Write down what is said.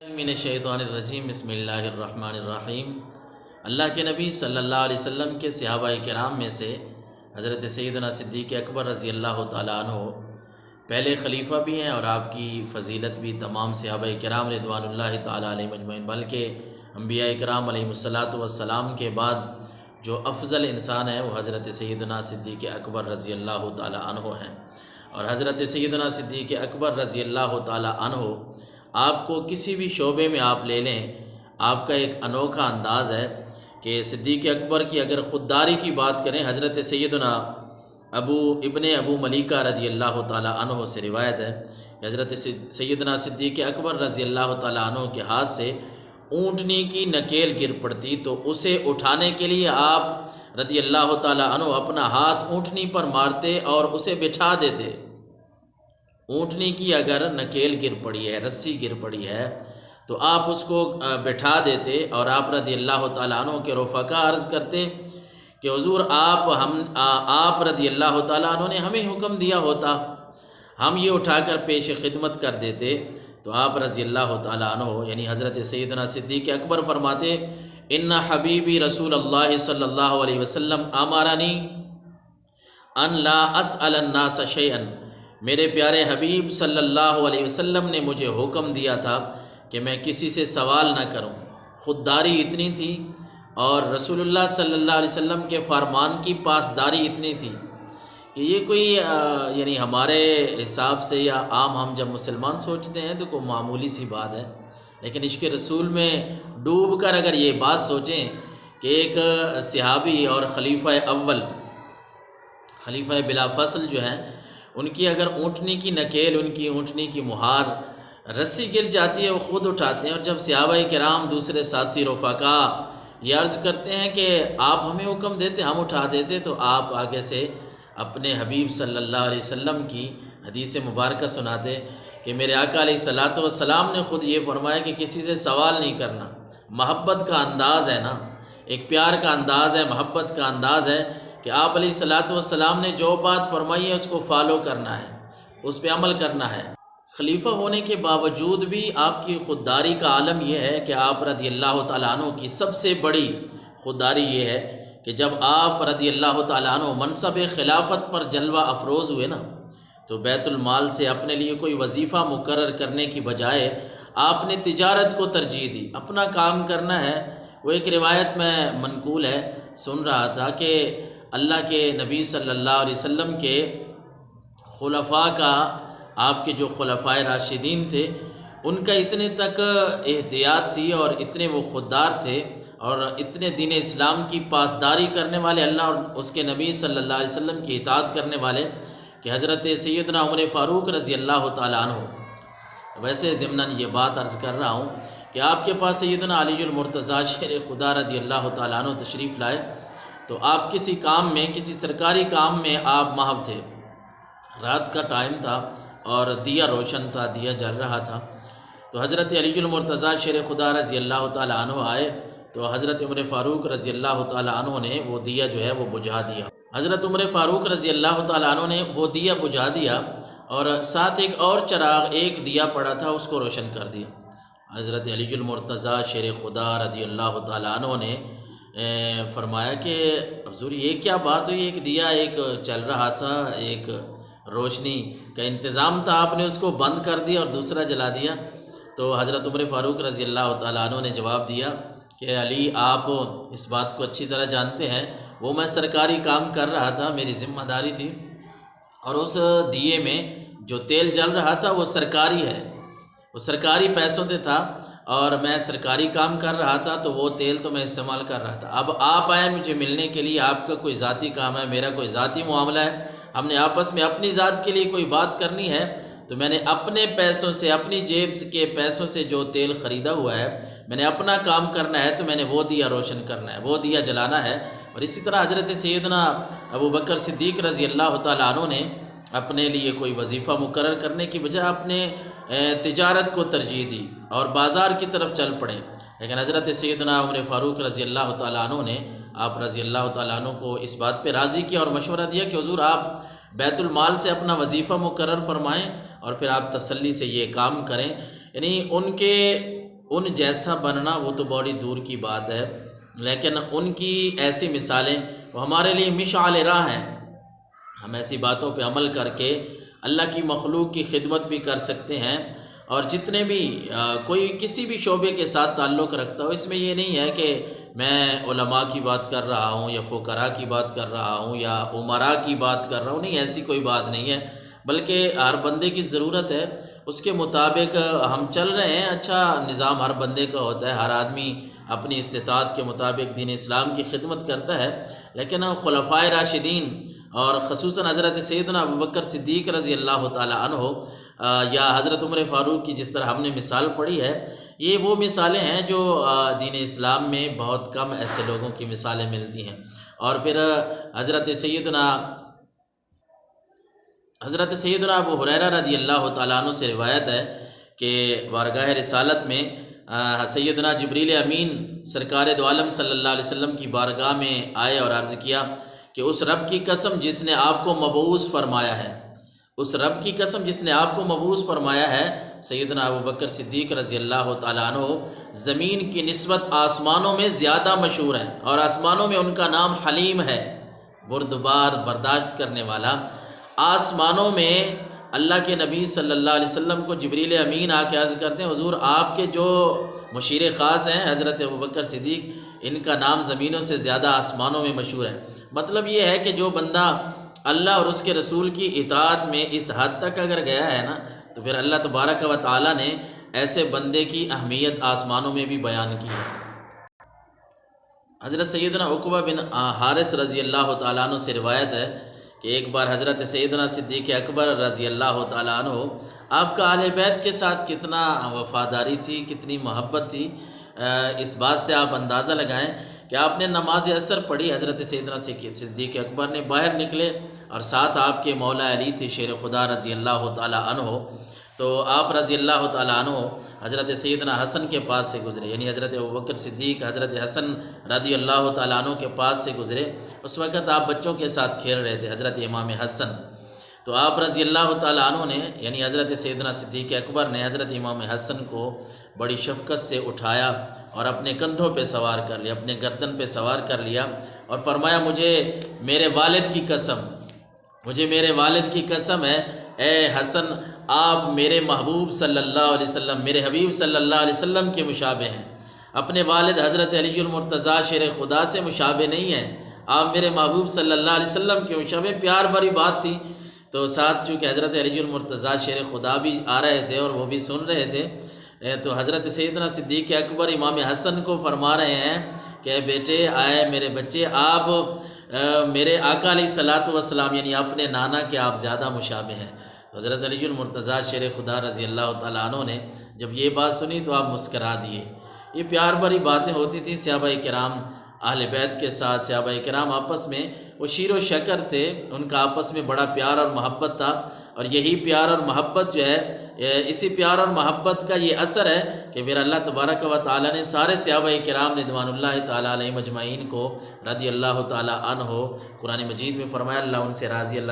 من الشیطان الرجیم بسم اللہ الرحمن الرحیم۔ اللہ کے نبی صلی اللہ علیہ وسلم کے صحابہ کرام میں سے حضرت سیدنا صدیق اکبر رضی اللہ تعالیٰ عنہ پہلے خلیفہ بھی ہیں، اور آپ کی فضیلت بھی تمام صحابہ کرام رضوان اللہ تعالیٰ علیہ مجمعین، بلکہ انبیاء کرام علیہ الصلاۃ والسلام کے بعد جو افضل انسان ہے وہ حضرت سیدنا صدیق اکبر رضی اللہ تعالیٰ عنہ ہیں۔ اور حضرت سیدنا صدیق اکبر رضی اللہ تعالیٰ عنہ، آپ کو کسی بھی شعبے میں آپ لے لیں، آپ کا ایک انوکھا انداز ہے کہ صدیق اکبر کی اگر خودداری کی بات کریں، حضرت سیدنا ابو ملیکہ رضی اللہ تعالیٰ عنہ سے روایت ہے کہ حضرت سیدنا صدیق اکبر رضی اللہ تعالیٰ عنہ کے ہاتھ سے اونٹنی کی نکیل گر پڑتی تو اسے اٹھانے کے لیے آپ رضی اللہ تعالیٰ عنہ اپنا ہاتھ اونٹنی پر مارتے اور اسے بٹھا دیتے۔ اونٹنی کی اگر نکیل گر پڑی ہے، رسی گر پڑی ہے، تو آپ اس کو بٹھا دیتے، اور آپ رضی اللہ تعالیٰ عنہ کے رفقا عرض کرتے کہ حضور آپ رضی اللہ تعالیٰ عنہ نے ہمیں حکم دیا ہوتا، ہم یہ اٹھا کر پیش خدمت کر دیتے۔ تو آپ رضی اللہ تعالیٰ عنہ یعنی حضرت سیدنا صدیق اکبر فرماتے، ان حبیبی رسول اللہ صلی اللہ علیہ وسلم امرنی ان لا اسأل الناس شیئا، میرے پیارے حبیب صلی اللہ علیہ وسلم نے مجھے حکم دیا تھا کہ میں کسی سے سوال نہ کروں۔ خودداری اتنی تھی، اور رسول اللہ صلی اللہ علیہ وسلم کے فرمان کی پاسداری اتنی تھی کہ یہ کوئی یعنی ہمارے حساب سے یا عام ہم جب مسلمان سوچتے ہیں تو کوئی معمولی سی بات ہے، لیکن عشق رسول میں ڈوب کر اگر یہ بات سوچیں کہ ایک صحابی اور خلیفہ اول، خلیفہ بلا فصل جو ہیں، ان کی اگر اونٹنی کی نکیل، ان کی اونٹنی کی مہار، رسی گر جاتی ہے، وہ خود اٹھاتے ہیں، اور جب صحابہ کرام دوسرے ساتھی رفقا یہ عرض کرتے ہیں کہ آپ ہمیں حکم دیتے ہم اٹھا دیتے، تو آپ آگے سے اپنے حبیب صلی اللہ علیہ وسلم کی حدیث مبارکہ سناتے کہ میرے آقا علیہ الصلاۃ والسلام نے خود یہ فرمایا کہ کسی سے سوال نہیں کرنا۔ محبت کا انداز ہے نا، ایک پیار کا انداز ہے، محبت کا انداز ہے کہ آپ علیہ الصلاۃ والسلام نے جو بات فرمائی ہے اس کو فالو کرنا ہے، اس پہ عمل کرنا ہے۔ خلیفہ ہونے کے باوجود بھی آپ کی خودداری کا عالم یہ ہے کہ آپ رضی اللہ تعالیٰ عنہ کی سب سے بڑی خودداری یہ ہے کہ جب آپ رضی اللہ تعالیٰ عنہ منصب خلافت پر جلوہ افروز ہوئے نا، تو بیت المال سے اپنے لیے کوئی وظیفہ مقرر کرنے کی بجائے آپ نے تجارت کو ترجیح دی، اپنا کام کرنا ہے۔ وہ ایک روایت میں منقول ہے، سن رہا تھا کہ اللہ کے نبی صلی اللہ علیہ وسلم کے خلفاء کا، آپ کے جو خلفائے راشدین تھے، ان کا اتنے تک احتیاط تھی اور اتنے وہ خوددار تھے اور اتنے دین اسلام کی پاسداری کرنے والے، اللہ اور اس کے نبی صلی اللہ علیہ وسلم کی اطاعت کرنے والے، کہ حضرت سیدنا عمر فاروق رضی اللہ تعالیٰ عنہ، ویسے ضمناً یہ بات عرض کر رہا ہوں کہ آپ کے پاس سیدنا علی المرتضیٰ شیر خدا رضی اللہ تعالیٰ عنہ تشریف لائے، تو آپ کسی کام میں، کسی سرکاری کام میں آپ محو تھے، رات کا ٹائم تھا اور دیا روشن تھا، دیا جل رہا تھا، تو حضرت علی المرتضیٰ شیر خدا رضی اللہ تعالیٰ عنہ آئے، تو حضرت عمر فاروق رضی اللہ تعالیٰ عنہ نے وہ دیا جو ہے وہ بجھا دیا۔ حضرت عمر فاروق رضی اللہ تعالیٰ عنہ نے وہ دیا بجھا دیا، اور ساتھ ایک اور چراغ، ایک دیا پڑا تھا، اس کو روشن کر دیا۔ حضرت علی المرتضیٰ شیر خدا رضی اللہ تعالیٰ عنہ نے فرمایا کہ حضور یہ کیا بات ہوئی، ایک دیا ایک چل رہا تھا، ایک روشنی کا انتظام تھا، آپ نے اس کو بند کر دیا اور دوسرا جلا دیا۔ تو حضرت عمر فاروق رضی اللہ تعالیٰ عنہ نے جواب دیا کہ علی، آپ اس بات کو اچھی طرح جانتے ہیں، وہ میں سرکاری کام کر رہا تھا، میری ذمہ داری تھی، اور اس دیے میں جو تیل جل رہا تھا وہ سرکاری ہے، وہ سرکاری پیسوں سے تھا، اور میں سرکاری کام کر رہا تھا، تو وہ تیل تو میں استعمال کر رہا تھا۔ اب آپ آئے مجھے ملنے کے لیے، آپ کا کوئی ذاتی کام ہے، میرا کوئی ذاتی معاملہ ہے، ہم نے آپس میں اپنی ذات کے لیے کوئی بات کرنی ہے، تو میں نے اپنے پیسوں سے، اپنی جیب کے پیسوں سے جو تیل خریدا ہوا ہے، میں نے اپنا کام کرنا ہے، تو میں نے وہ دیا روشن کرنا ہے، وہ دیا جلانا ہے۔ اور اسی طرح حضرت سیدنا ابو بکر صدیق رضی اللہ تعالیٰ عنہ نے اپنے لیے کوئی وظیفہ مقرر کرنے کی بجائے اپنے تجارت کو ترجیح دی اور بازار کی طرف چل پڑے، لیکن حضرت سیدنا عمر فاروق رضی اللہ تعالیٰ عنہ نے آپ رضی اللہ تعالیٰ عنہ کو اس بات پہ راضی کیا اور مشورہ دیا کہ حضور آپ بیت المال سے اپنا وظیفہ مقرر فرمائیں اور پھر آپ تسلی سے یہ کام کریں۔ یعنی ان کے ان جیسا بننا وہ تو بڑی دور کی بات ہے، لیکن ان کی ایسی مثالیں وہ ہمارے لیے مشعل راہ ہیں۔ ہم ایسی باتوں پہ عمل کر کے اللہ کی مخلوق کی خدمت بھی کر سکتے ہیں، اور جتنے بھی کوئی کسی بھی شعبے کے ساتھ تعلق رکھتا ہو، اس میں یہ نہیں ہے کہ میں علماء کی بات کر رہا ہوں یا فقراء کی بات کر رہا ہوں یا امراء کی بات کر رہا ہوں، نہیں، ایسی کوئی بات نہیں ہے، بلکہ ہر بندے کی ضرورت ہے، اس کے مطابق ہم چل رہے ہیں۔ اچھا نظام ہر بندے کا ہوتا ہے، ہر آدمی اپنی استطاعت کے مطابق دین اسلام کی خدمت کرتا ہے، لیکن خلفائے راشدین اور خصوصاً حضرت سیدنا ابوبکر صدیق رضی اللہ تعالی عنہ یا حضرت عمر فاروق کی جس طرح ہم نے مثال پڑھی ہے، یہ وہ مثالیں ہیں جو دین اسلام میں بہت کم ایسے لوگوں کی مثالیں ملتی ہیں۔ اور پھر حضرت سیدنا ابو ہریرہ رضی اللہ تعالیٰ عنہ سے روایت ہے کہ بارگاہ رسالت میں سیدنا جبریل امین سرکار دو عالم صلی اللہ علیہ وسلم کی بارگاہ میں آئے اور عرض کیا کہ اس رب کی قسم جس نے آپ کو مبعوث فرمایا ہے، اس رب کی قسم جس نے آپ کو مبعوث فرمایا ہے، سیدنا ابوبکر صدیق رضی اللہ تعالیٰ عنہ زمین کی نسبت آسمانوں میں زیادہ مشہور ہیں، اور آسمانوں میں ان کا نام حلیم ہے، بردبار، برداشت کرنے والا۔ آسمانوں میں اللہ کے نبی صلی اللہ علیہ وسلم کو جبریل امین آ کے عرض کرتے ہیں، حضور آپ کے جو مشیر خاص ہیں حضرت ابوبکر صدیق، ان کا نام زمینوں سے زیادہ آسمانوں میں مشہور ہے۔ مطلب یہ ہے کہ جو بندہ اللہ اور اس کے رسول کی اطاعت میں اس حد تک اگر گیا ہے نا، تو پھر اللہ تبارک و تعالیٰ نے ایسے بندے کی اہمیت آسمانوں میں بھی بیان کی ہے۔ حضرت سیدنا عقبہ بن حارث رضی اللہ تعالیٰ عنہ سے روایت ہے کہ ایک بار حضرت سیدنا صدیق اکبر رضی اللہ تعالیٰ عنہ، آپ کا اہل بیت کے ساتھ کتنا وفاداری تھی، کتنی محبت تھی، اس بات سے آپ اندازہ لگائیں کہ آپ نے نماز عصر پڑھی، حضرت سیدنا صدیق اکبر نے باہر نکلے اور ساتھ آپ کے مولا علی تھے شیر خدا رضی اللہ تعالیٰ عنہ، تو آپ رضی اللہ تعالیٰ عنہ حضرت سیدنا حسن کے پاس سے گزرے، یعنی حضرت ابوبکر صدیق حضرت حسن رضی اللہ تعالیٰ عنہ کے پاس سے گزرے۔ اس وقت آپ بچوں کے ساتھ کھیل رہے تھے، حضرت امام حسن، تو آپ رضی اللہ تعالیٰ عنہ نے یعنی حضرت سیدنا صدیق اکبر نے حضرت امام حسن کو بڑی شفقت سے اٹھایا اور اپنے کندھوں پہ سوار کر لیا، اپنے گردن پہ سوار کر لیا، اور فرمایا مجھے میرے والد کی قسم، مجھے میرے والد کی قسم ہے، اے حسن آپ میرے محبوب صلی اللہ علیہ وسلم، میرے حبیب صلی اللہ علیہ وسلم کے مشابہ ہیں، اپنے والد حضرت علی المرتضیٰ شیر خدا سے مشابہ نہیں ہیں، آپ میرے محبوب صلی اللہ علیہ وسلم کے مشابہ۔ پیار بھری بات تھی، تو ساتھ چونکہ حضرت علی المرتضیٰ شیر خدا بھی آ رہے تھے اور وہ بھی سن رہے تھے، تو حضرت سیدنا صدیق اکبر امام حسن کو فرما رہے ہیں کہ بیٹے، آئے میرے بچے، آپ میرے آقا علیہ الصلاۃ والسلام یعنی اپنے نانا کے آپ زیادہ مشابہ ہیں۔ حضرت علی المرتضیٰ شیر خدا رضی اللہ تعالیٰ عنہ نے جب یہ بات سنی تو آپ مسکرا دیے۔ یہ پیار بھری باتیں ہوتی تھیں صحابہ کرام اہل بیت کے ساتھ، صحابہ کرام آپس میں وہ شیر و شکر تھے، ان کا آپس میں بڑا پیار اور محبت تھا، اور یہی پیار اور محبت جو ہے، اسی پیار اور محبت کا یہ اثر ہے کہ پھر اللہ تبارک و تعالیٰ نے سارے صحابہ کرام رضوان اللہ تعالیٰ علیہ مجمعین کو رضی اللہ تعالیٰ عنہ، قرآن مجید میں فرمایا اللہ ان سے راضی، اللہ